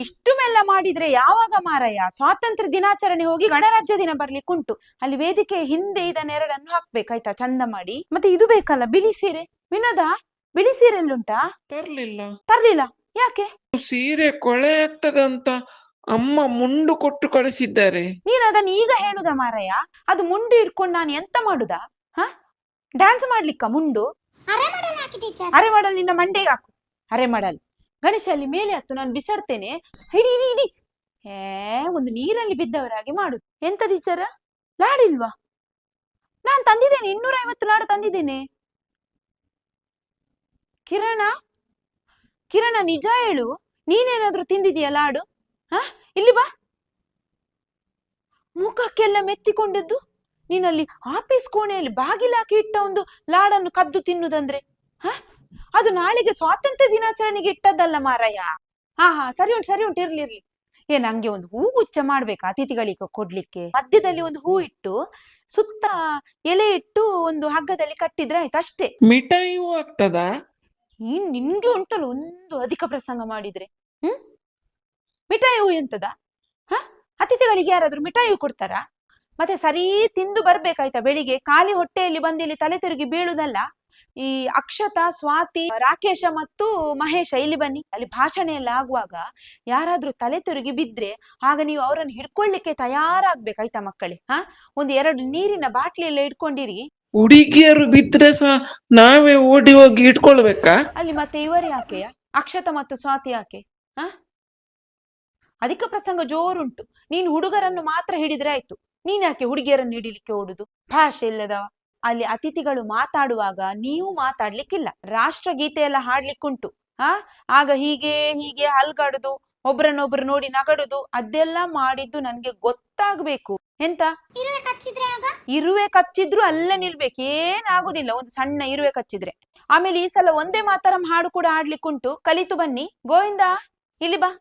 ಇಷ್ಟು ಮೆಲ್ಲ ಮಾಡಿದ್ರೆ ಯಾವಾಗ ಮಾರಯ್ಯ? ಸ್ವಾತಂತ್ರ್ಯ ದಿನಾಚರಣೆ ಹೋಗಿ ಗಣರಾಜ್ಯ ದಿನ ಬರ್ಲಿಕ್ಕುಂಟು. ಅಲ್ಲಿ ವೇದಿಕೆ ಹಿಂದೆ ಇದನ್ನೆರಡನ್ನು ಹಾಕ್ಬೇಕಾಯ್ತಾ, ಚಂದ ಮಾಡಿ. ಮತ್ತೆ ಇದು ಬೇಕಲ್ಲ, ಬಿಳಿ ಸೀರೆ. ವಿನೋದ, ಬಿಳಿ ಸೀರೆ ಎಲ್ಲುಂಟಾ? ತರ್ಲಿಲ್ಲ. ತರ್ಲಿಲ್ಲ? ಯಾಕೆ? ಸೀರೆ ಕೊಳೆ ಆಗ್ತದಂತ ಅಮ್ಮ ಮುಂಡು ಕೊಟ್ಟು ಕಳಿಸಿದ್ದಾರೆ. ನೀನ್ ಅದನ್ನ ಈಗ ಹೇಳುದ ಮಾರಯ್ಯ? ಅದು ಮುಂಡು ಇಟ್ಕೊಂಡು ನಾನು ಎಂತ ಮಾಡುದಾ? ಹ, ಡ್ಯಾನ್ಸ್ ಮಾಡ್ಲಿಕ್ಕ ಮುಂಡು? ಅರೆ ಮಾಡಲ್ ನಿನ್ನ ಮಂಡೆಗೆ ಹಾಕು. ಅರೆ ಮಾಡಲ್ ಗಣೇಶ ಅಲ್ಲಿ ಮೇಲೆ ಹತ್ತು, ನಾನು ಬಿಸಾಡ್ತೇನೆ. ಹಿಡಿ ಹಿಡಿ ಹಿಡಿ. ಒಂದು ನೀರಲ್ಲಿ ಬಿದ್ದವರಾಗಿ ಮಾಡುದು. ಎಂತ ಟೀಚರ್, ಲಾಡಿಲ್ವಾ? ನಾನ್ ತಂದಿದ್ದೇನೆ, 250 ಲಾಡು ತಂದಿದ್ದೇನೆ. ಕಿರಣ, ಕಿರಣ ನಿಜ ಹೇಳು, ನೀನೇನಾದ್ರೂ ತಿಂದಿದೀಯ ಲಾಡು? ಹ, ಇಲ್ಲಿ ಬಾ. ಮುಖಕ್ಕೆಲ್ಲ ಮೆತ್ತಿಕೊಂಡಿದ್ದು ನೀನಲ್ಲಿ ಆಫೀಸ್ ಕೋಣೆಯಲ್ಲಿ ಬಾಗಿಲಾಕಿ ಇಟ್ಟ ಒಂದು ಲಾಡನ್ನು ಕದ್ದು ತಿನ್ನುದಂದ್ರೆ, ಹ, ಅದು ನಾಳೆಗೆ ಸ್ವಾತಂತ್ರ್ಯ ದಿನಾಚರಣೆಗೆ ಇಟ್ಟದ್ದಲ್ಲ ಮಾರಯ್ಯ. ಹಾ ಸರಿ ಉಂಟು ಸರಿ ಉಂಟು, ಇರ್ಲಿ. ನಂಗೆ ಒಂದು ಹೂಗುಚ್ಛ ಮಾಡ್ಬೇಕಾ ಅತಿಥಿಗಳಿಗೆ ಕೊಡ್ಲಿಕ್ಕೆ. ಮಧ್ಯದಲ್ಲಿ ಒಂದು ಹೂ ಇಟ್ಟು ಸುತ್ತ ಎಲೆ ಇಟ್ಟು ಒಂದು ಹಗ್ಗದಲ್ಲಿ ಕಟ್ಟಿದ್ರೆ ಆಯ್ತು, ಅಷ್ಟೇ. ಮಿಠಾಯಿಯೂ ಆಗ್ತದಾ? ನಿನ್ಗೆ ಉಂಟಲ್ಲ ಒಂದು ಅಧಿಕ ಪ್ರಸಂಗ ಮಾಡಿದ್ರೆ. ಮಿಠಾಯಿ ಹೂ ಎಂತದ? ಹ, ಅತಿಥಿಗಳಿಗೆ ಯಾರಾದ್ರೂ ಮಿಠಾಯಿ ಕೊಡ್ತಾರಾ? ಮತ್ತೆ ಸರಿ ತಿಂದು ಬರ್ಬೇಕಾಯ್ತಾ? ಬೆಳಿಗ್ಗೆ ಖಾಲಿ ಹೊಟ್ಟೆಯಲ್ಲಿ ಬಂದಿಲ್ಲಿ ತಲೆ ತಿರುಗಿ ಬೀಳುದಲ್ಲ. ಈ ಅಕ್ಷತಾ, ಸ್ವಾತಿ, ರಾಕೇಶ ಮತ್ತು ಮಹೇಶ ಇಲ್ಲಿ ಬನ್ನಿ. ಅಲ್ಲಿ ಭಾಷಣ ಎಲ್ಲ ಆಗುವಾಗ ಯಾರಾದ್ರೂ ತಲೆ ತಿರುಗಿ ಬಿದ್ರೆ ಆಗ ನೀವು ಅವರನ್ನು ಹಿಡ್ಕೊಳ್ಳಿಕ್ಕೆ ತಯಾರಾಗ್ಬೇಕಾಯ್ತಾ ಮಕ್ಕಳೇ? ಒಂದು 2 ನೀರಿನ ಬಾಟ್ಲಿ ಎಲ್ಲ ಇಟ್ಕೊಂಡಿರಿ. ಹುಡುಗಿಯರು ಬಿದ್ರೆ ಸಹ ನಾವೇ ಓಡಿ ಹೋಗಿ ಇಟ್ಕೊಳ್ಬೇಕಾ? ಅಲ್ಲಿ ಮತ್ತೆ ಇವರು ಯಾಕೆಯ, ಅಕ್ಷತಾ ಮತ್ತು ಸ್ವಾತಿ ಯಾಕೆ? ಅಧಿಕ ಪ್ರಸಂಗ ಜೋರುಂಟು. ನೀನು ಹುಡುಗರನ್ನು ಮಾತ್ರ ಹಿಡಿದ್ರೆ ಆಯ್ತು. ನೀನ್ ಯಾಕೆ ಹುಡುಗಿಯರನ್ನು ಹಿಡಿಲಿಕ್ಕೆ ಓಡುದು? ಭಾಷೆ ಇಲ್ಲದವ. ಅಲ್ಲಿ ಅತಿಥಿಗಳು ಮಾತಾಡುವಾಗ ನೀವು ಮಾತಾಡ್ಲಿಕ್ಕಿಲ್ಲ. ರಾಷ್ಟ್ರಗೀತೆ ಎಲ್ಲ ಹಾಡ್ಲಿಕ್ಕುಂಟು. ಆಗ ಹೀಗೆ ಹೀಗೆ ಹಲ್ಗಾಡುದು, ಒಬ್ರನ್ನೊಬ್ರು ನೋಡಿ ನಗಡುದು, ಅದೆಲ್ಲ ಮಾಡಿದ್ದು ನನ್ಗೆ ಗೊತ್ತಾಗ್ಬೇಕು. ಎಂತ ಇರುವೆ ಕಚ್ಚಿದ್ರು ಅಲ್ಲೇ ನಿಲ್ಬೇಕು, ಏನಾಗುದಿಲ್ಲ. ಒಂದು ಸಣ್ಣ ಇರುವೆ ಕಚ್ಚಿದ್ರೆ. ಆಮೇಲೆ ಈ ಸಲ ಒಂದೇ ಮಾತರಂ ಹಾಡು ಕೂಡ ಹಾಡ್ಲಿಕ್ಕುಂಟು, ಕಲಿತು ಬನ್ನಿ. ಗೋವಿಂದ, ಇಲ್ಲಿ ಬಾ.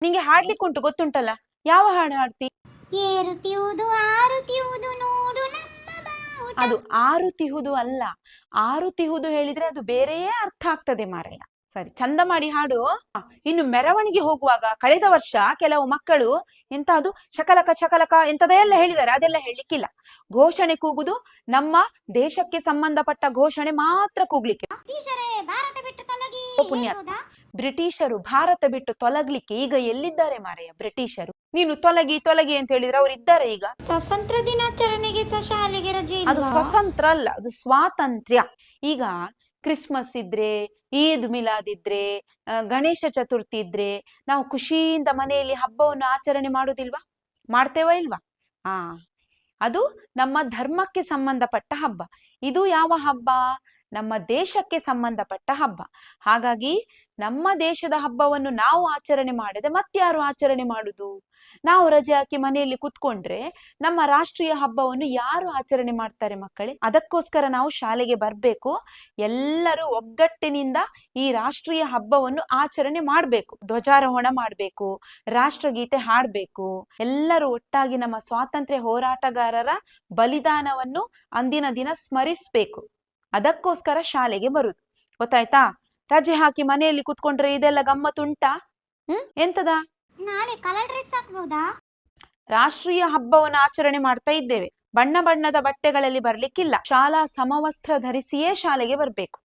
ನಿಂಗೆ ಹಾಡ್ಲಿಕ್ಕುಂಟು, ಗೊತ್ತುಂಟಲ್ಲ. ಯಾವ ಹಾಡು ಹಾಡ್ತಿ? ಅದು ಆರುತಿಹುದು ಅಲ್ಲ. ಆರುತಿಹುದು ಹೇಳಿದ್ರೆ ಅದು ಬೇರೆಯೇ ಅರ್ಥ ಆಗ್ತದೆ ಮಾರಯ್ಯ. ಸರಿ, ಚಂದ ಮಾಡಿ ಹಾಡು. ಇನ್ನು ಮೆರವಣಿಗೆ ಹೋಗುವಾಗ ಕಳೆದ ವರ್ಷ ಕೆಲವು ಮಕ್ಕಳು ಎಂತ ಅದು ಶಕಲಕ ಶಕಲಕ ಎಂತದೆಲ್ಲ ಹೇಳಿದ್ದಾರೆ, ಅದೆಲ್ಲ ಹೇಳಲಿಕ್ಕಿಲ್ಲ. ಘೋಷಣೆ ಕೂಗುದು ನಮ್ಮ ದೇಶಕ್ಕೆ ಸಂಬಂಧಪಟ್ಟ ಘೋಷಣೆ ಮಾತ್ರ ಕೂಗ್ಲಿಕ್ಕೆ. ಪುಣ್ಯಾತ್ಮ, ಬ್ರಿಟಿಷರು ಭಾರತ ಬಿಟ್ಟು ತೊಲಗ್ಲಿಕ್ಕೆ ಈಗ ಎಲ್ಲಿದ್ದಾರೆ ಮಾರಯ್ಯ ಬ್ರಿಟಿಷರು? ನೀನು ತೊಲಗಿ ತೊಲಗಿ ಅಂತ ಹೇಳಿದ್ರೆ ಅವ್ರು ಇದ್ದಾರೆ ಈಗ. ಸ್ವಾತಂತ್ರ್ಯ ದಿನಾಚರಣೆಗೆ ಶಾಲೆಗೆ ರಜೆ. ಅದು ಸ್ವತಂತ್ರ ಅಲ್ಲ, ಅದು ಸ್ವಾತಂತ್ರ್ಯ. ಈಗ ಕ್ರಿಸ್ಮಸ್ ಇದ್ರೆ, ಈದ್ ಮಿಲಾದ್ ಇದ್ರೆ, ಗಣೇಶ ಚತುರ್ಥಿ ಇದ್ರೆ ನಾವು ಖುಷಿಯಿಂದ ಮನೆಯಲ್ಲಿ ಹಬ್ಬವನ್ನು ಆಚರಣೆ ಮಾಡುದಿಲ್ವಾ? ಮಾಡ್ತೇವಾ ಇಲ್ವಾ? ಅದು ನಮ್ಮ ಧರ್ಮಕ್ಕೆ ಸಂಬಂಧಪಟ್ಟ ಹಬ್ಬ. ಇದು ಯಾವ ಹಬ್ಬ? ನಮ್ಮ ದೇಶಕ್ಕೆ ಸಂಬಂಧಪಟ್ಟ ಹಬ್ಬ. ಹಾಗಾಗಿ ನಮ್ಮ ದೇಶದ ಹಬ್ಬವನ್ನು ನಾವು ಆಚರಣೆ ಮಾಡದೆ ಮತ್ಯಾರು ಆಚರಣೆ ಮಾಡುದು? ನಾವು ರಜೆ ಹಾಕಿ ಮನೆಯಲ್ಲಿ ಕುತ್ಕೊಂಡ್ರೆ ನಮ್ಮ ರಾಷ್ಟ್ರೀಯ ಹಬ್ಬವನ್ನು ಯಾರು ಆಚರಣೆ ಮಾಡ್ತಾರೆ ಮಕ್ಕಳೇ? ಅದಕ್ಕೋಸ್ಕರ ನಾವು ಶಾಲೆಗೆ ಬರ್ಬೇಕು. ಎಲ್ಲರೂ ಒಗ್ಗಟ್ಟಿನಿಂದ ಈ ರಾಷ್ಟ್ರೀಯ ಹಬ್ಬವನ್ನು ಆಚರಣೆ ಮಾಡ್ಬೇಕು. ಧ್ವಜಾರೋಹಣ ಮಾಡ್ಬೇಕು, ರಾಷ್ಟ್ರಗೀತೆ ಹಾಡ್ಬೇಕು. ಎಲ್ಲರೂ ಒಟ್ಟಾಗಿ ನಮ್ಮ ಸ್ವಾತಂತ್ರ್ಯ ಹೋರಾಟಗಾರರ ಬಲಿದಾನವನ್ನು ಅಂದಿನ ದಿನ ಸ್ಮರಿಸ್ಬೇಕು. ಅದಕ್ಕೋಸ್ಕರ ಶಾಲೆಗೆ ಬರುದು, ಗೊತ್ತಾಯ್ತಾ? ರಜೆ ಹಾಕಿ ಮನೆಯಲ್ಲಿ ಕುತ್ಕೊಂಡ್ರೆ ಇದೆಲ್ಲ ಗಮ್ಮತ್ತುಂಟಾ? ಎಂತದ? ನಾಳೆ ಕಲರ್ ಡ್ರೆಸ್ ಹಾಕ್ಬಹುದಾ? ರಾಷ್ಟ್ರೀಯ ಹಬ್ಬವನ್ನು ಆಚರಣೆ ಮಾಡ್ತಾ ಇದ್ದೇವೆ. ಬಣ್ಣ ಬಣ್ಣದ ಬಟ್ಟೆಗಳಲ್ಲಿ ಬರ್ಲಿಕ್ಕಿಲ್ಲ. ಶಾಲಾ ಸಮವಸ್ತ್ರ ಧರಿಸಿಯೇ ಶಾಲೆಗೆ ಬರ್ಬೇಕು.